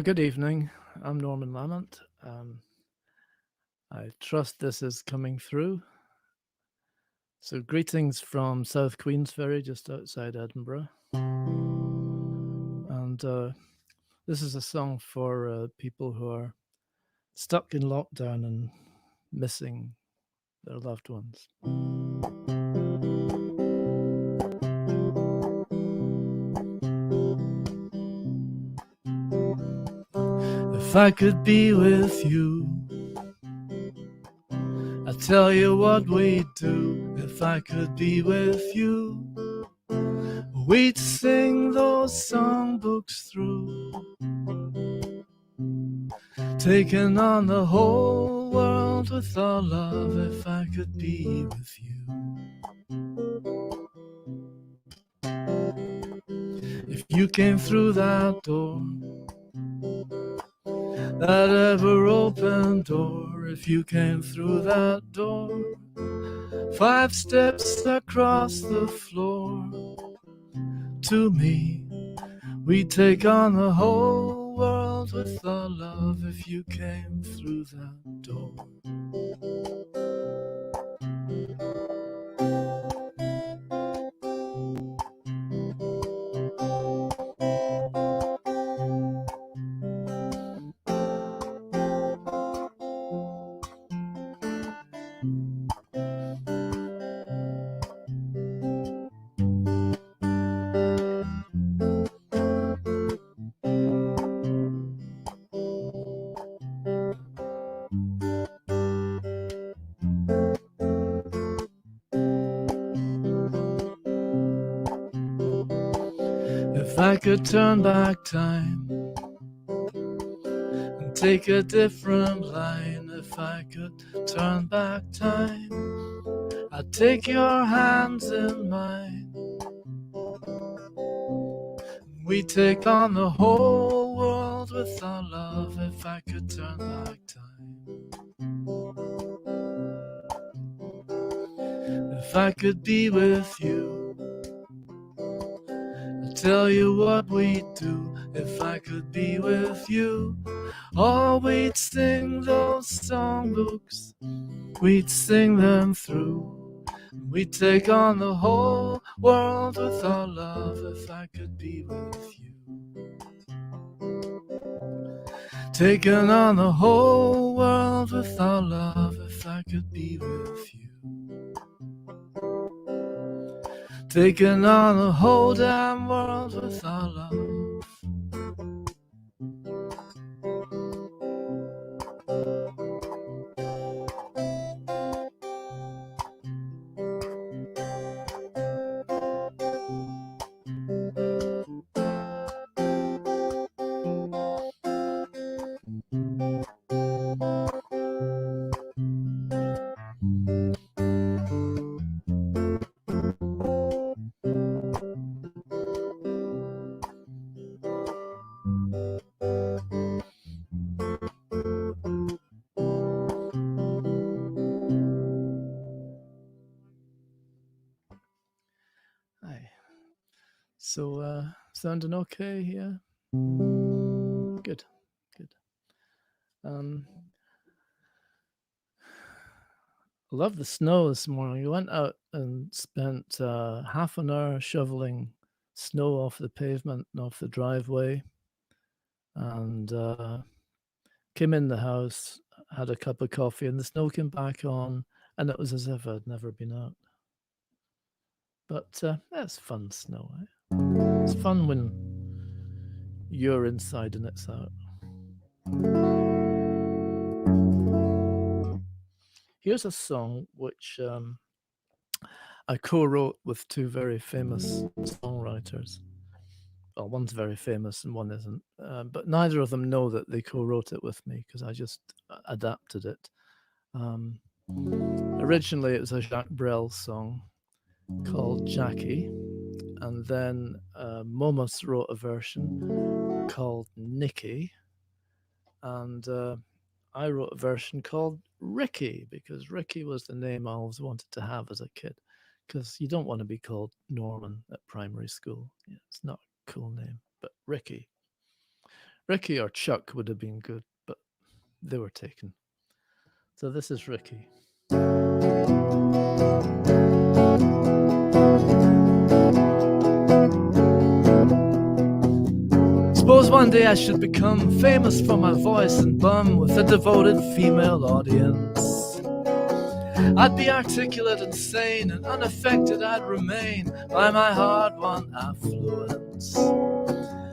Good evening. I'm Norman Lamont. I trust this is coming through. So, greetings from South Queensferry, just outside Edinburgh. And this is a song for people who are stuck in lockdown and missing their loved ones. If I could be with you, I'd tell you what we'd do. If I could be with you, we'd sing those songbooks through, taking on the whole world with our love. If I could be with you, if you came through that door, that ever open door, if you came through that door, 5 steps across the floor, to me, we'd take on the whole world with our love. If you came through that door. If I could turn back time and take a different line, if I could turn back time, I'd take your hands in mine. We take on the whole world with our love. If I could turn back time, if I could be with you, I'd tell you what we'd do. If I could be with you, oh, we'd sing those songbooks, we'd sing them through. We'd take on the whole world with our love. If I could be with you, taking on the whole world with our love. If I could be with you, taking on the whole damn world with our love. Hi. So, sounding okay here? Good, good. I love the snow this morning. We went out and spent half an hour shoveling snow off the pavement and off the driveway, and came in the house, had a cup of coffee, and the snow came back on, and it was as if I'd never been out. But it's fun snow. Eh? It's fun when you're inside and it's out. Here's a song which I co-wrote with 2 very famous songwriters. Well, one's very famous and one isn't, but neither of them know that they co-wrote it with me because I just adapted it. Originally, it was a Jacques Brel song called Jackie, and then Momus wrote a version called Nikki, and I wrote a version called Ricky because Ricky was the name I always wanted to have as a kid, because you don't want to be called Norman at primary school. Yeah, it's not a cool name, but Ricky. Ricky or Chuck would have been good, but they were taken. So this is Ricky. Suppose one day I should become famous for my voice and bum with a devoted female audience. I'd be articulate and sane and unaffected I'd remain by my hard-won affluence.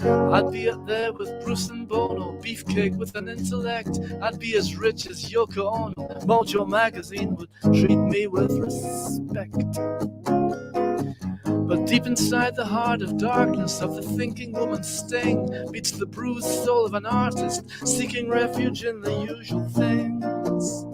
I'd be up there with Bruce and Bono, beefcake with an intellect. I'd be as rich as Yoko Ono. Mojo magazine would treat me with respect. But deep inside the heart of darkness of the thinking woman's sting beats the bruised soul of an artist seeking refuge in the usual things.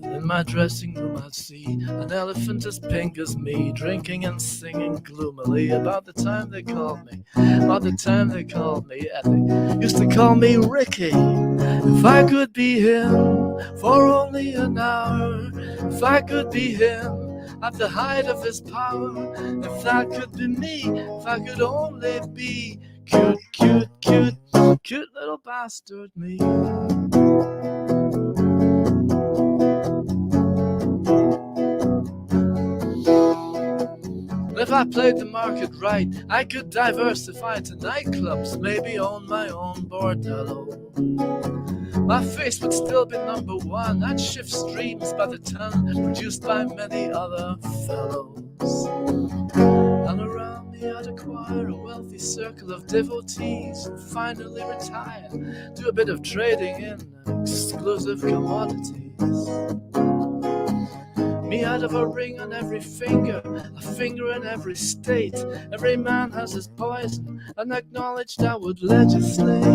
In my dressing room I'd see an elephant as pink as me, drinking and singing gloomily about the time they called me, about the time they called me, and they used to call me Ricky. If I could be him for only an hour, if I could be him at the height of his power, if that could be me, if I could only be cute, cute, cute, cute little bastard me. If I played the market right, I could diversify to nightclubs, maybe own my own bordello. My face would still be number one. I'd shift streams by the ton, produced by many other fellows. And around me I'd acquire a wealthy circle of devotees and finally retire, do a bit of trading in exclusive commodities. Me, I'd have a ring on every finger, a finger in every state. Every man has his poison, and acknowledged I would legislate.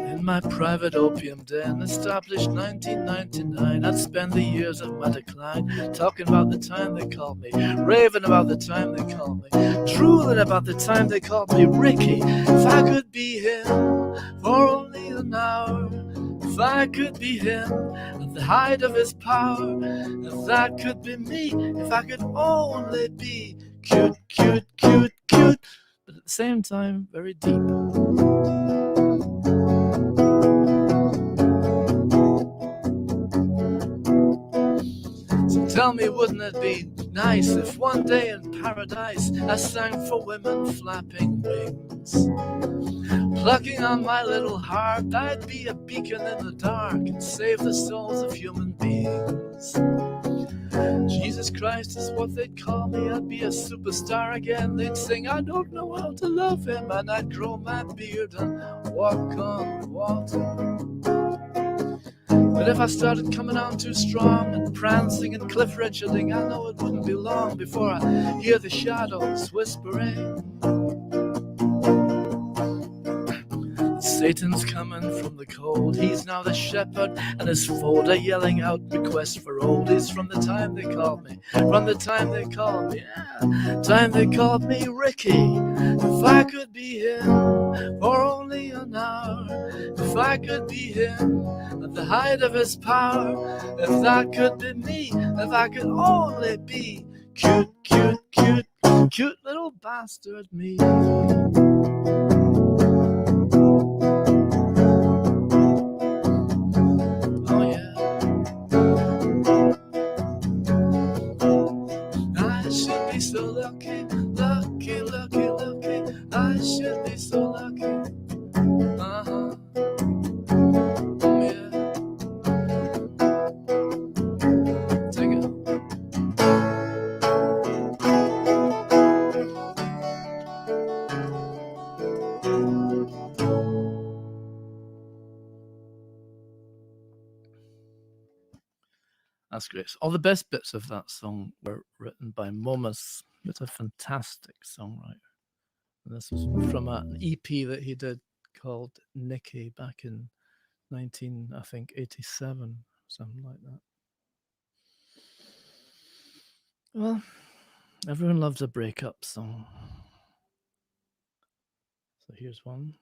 In my private opium den, established 1999, I'd spend the years of my decline talking about the time they called me, raving about the time they called me, drooling about the time they called me Ricky. If I could be him for only an hour, if I could be him at the height of his power, if that could be me, if I could only be cute, cute, cute, cute, but at the same time very deep. So tell me, wouldn't it be nice if one day in paradise I sang for women flapping wings? Plucking on my little harp, I'd be a beacon in the dark and save the souls of human beings. Jesus Christ is what they'd call me. I'd be a superstar again. They'd sing, I don't know how to love him, and I'd grow my beard and walk on water. But if I started coming on too strong and prancing and cliff wrenching, I know it wouldn't be long before I hear the shadows whispering. Satan's coming from the cold. He's now the shepherd, and his fold are yelling out requests for oldies from the time they called me, from the time they called me, yeah, time they called me Ricky. If I could be him for only an hour, if I could be him at the height of his power, if that could be me, if I could only be cute, cute, cute, cute little bastard me. So lucky, lucky, lucky, lucky. I should be so lucky. Uh-huh. Yeah. Take it. That's great. All the best bits of that song were written by Momus. It's a fantastic songwriter. And this was from an EP that he did called Nikki back in 87, something like that. Well, everyone loves a breakup song. So here's one.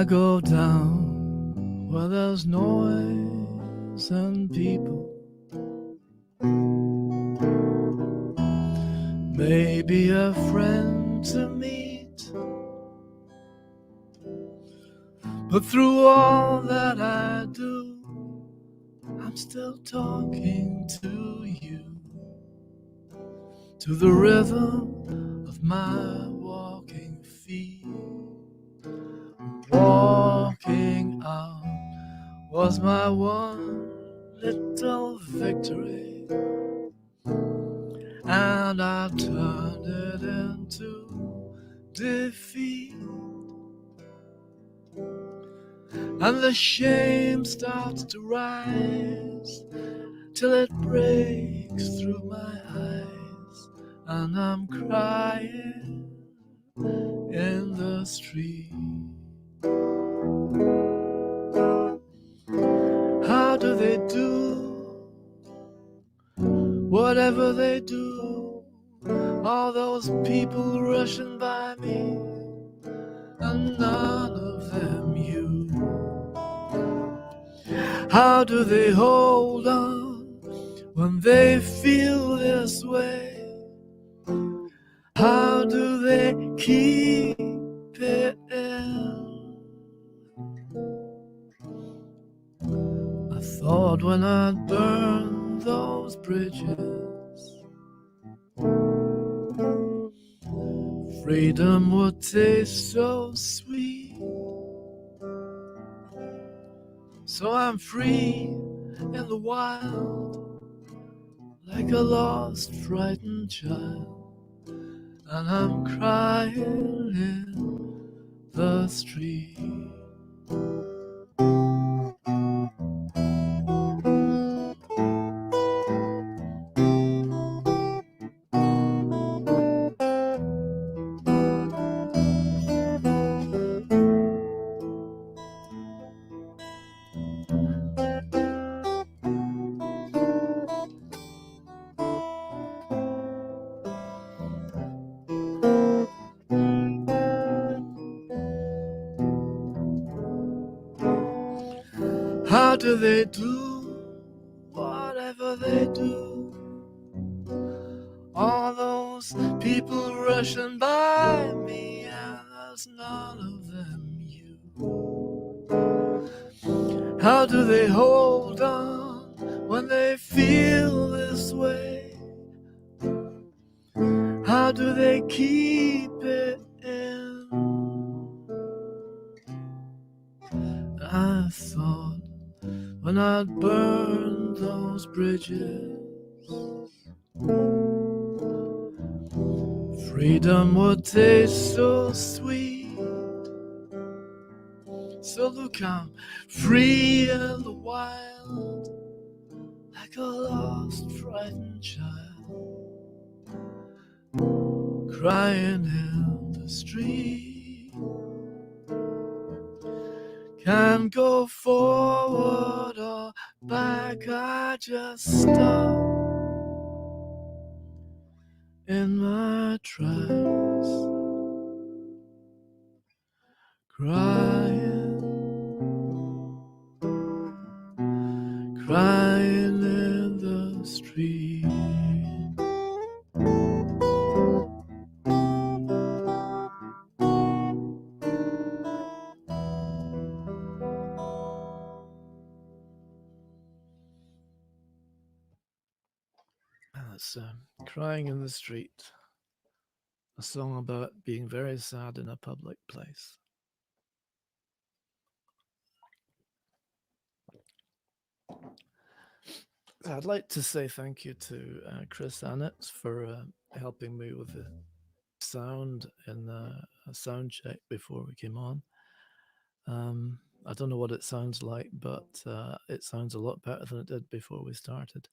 I go down where there's noise and people, maybe a friend to meet. But through all that I do, I'm still talking to you, to the rhythm of my walking feet. Walking out was my one little victory, and I turned it into defeat. And the shame starts to rise till it breaks through my eyes, and I'm crying in the street. How do they do whatever they do? All those people rushing by me, and none of them you. How do they hold on when they feel this way? How do they keep it in? I thought when I'd burn those bridges, freedom would taste so sweet. So I'm free in the wild, like a lost, frightened child, and I'm crying in the street. How do they do whatever they do? All those people rushing by me, and there's none of them you. How do they hold on when they feel this way? How do they keep it in? I thought when I'd burned those bridges, freedom would taste so sweet. So look, I'm free in the wild, like a lost, frightened child, crying in the street. Can't go forward or back, I just stop in my tracks, crying, crying in the street. That's Crying in the Street, a song about being very sad in a public place. I'd like to say thank you to Chris Annetts for helping me with the sound in a sound check before we came on. I don't know what it sounds like, but it sounds a lot better than it did before we started.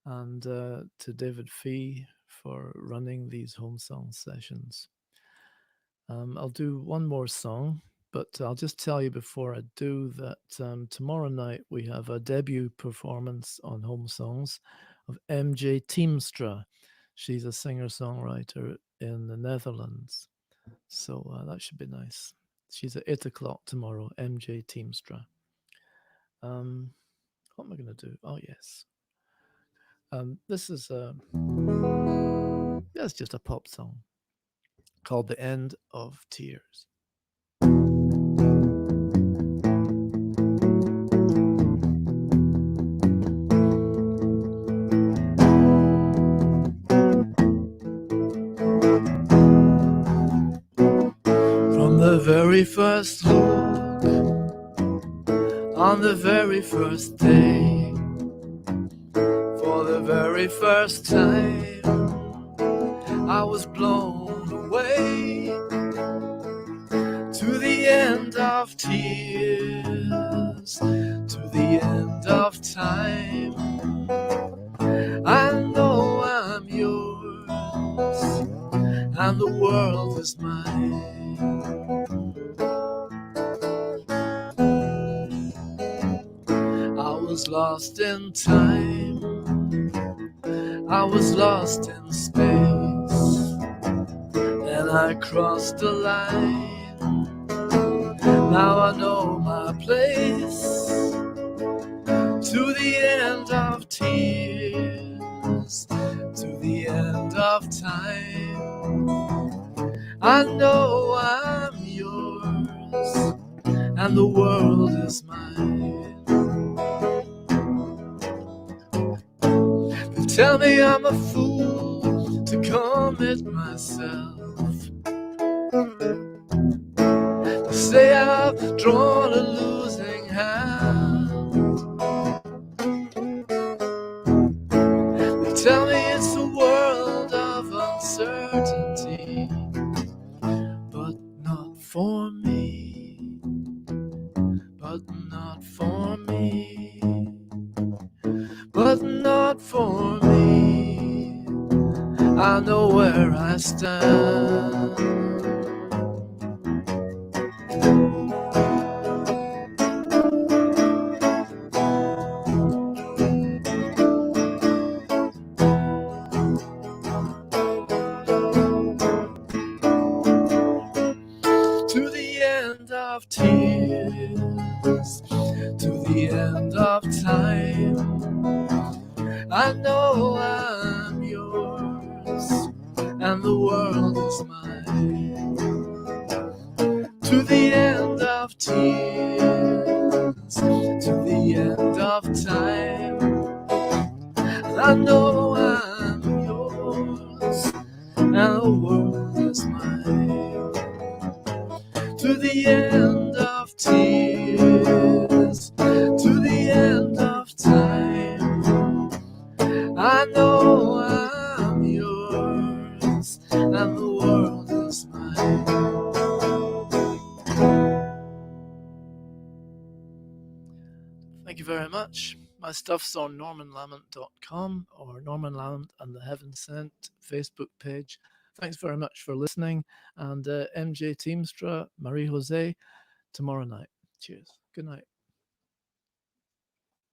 And to David Fee for running these home song sessions. I'll do one more song, but I'll just tell you before I do that tomorrow night we have a debut performance on Home Songs of MJ Teamstra. She's a singer-songwriter in the Netherlands. So that should be nice. She's at 8 o'clock tomorrow, MJ Teamstra. What am I going to do? Oh, yes. This is that's just a pop song called The End of Tears. From the very first look, on the very first day, for the very first time, I was blown away to the end of tears, to the end of time. I know I'm yours, and the world is mine. I was lost in time, I was lost in space, and I crossed the line. Now I know my place, to the end of tears, to the end of time. I know I'm yours, and the world is mine. They tell me I'm a fool to commit myself. They say I've drawn a losing hand. They tell me it's a world of uncertainty, but not for me, but not for me, but not for me. I know where I stand. To the end of tears, to the end of time. I know I'm yours, and the world is mine. To the end of tears, to the end of time. I know I'm yours, and the world is mine. To the end of tears, to the end of time. I know I'm yours, and the world is mine. Thank you very much. My stuff's on normanlamont.com or Norman Lamont and the Heaven Sent Facebook page. Thanks very much for listening. And MJ Teamstra, Marie Jose, tomorrow night. Cheers. Good night.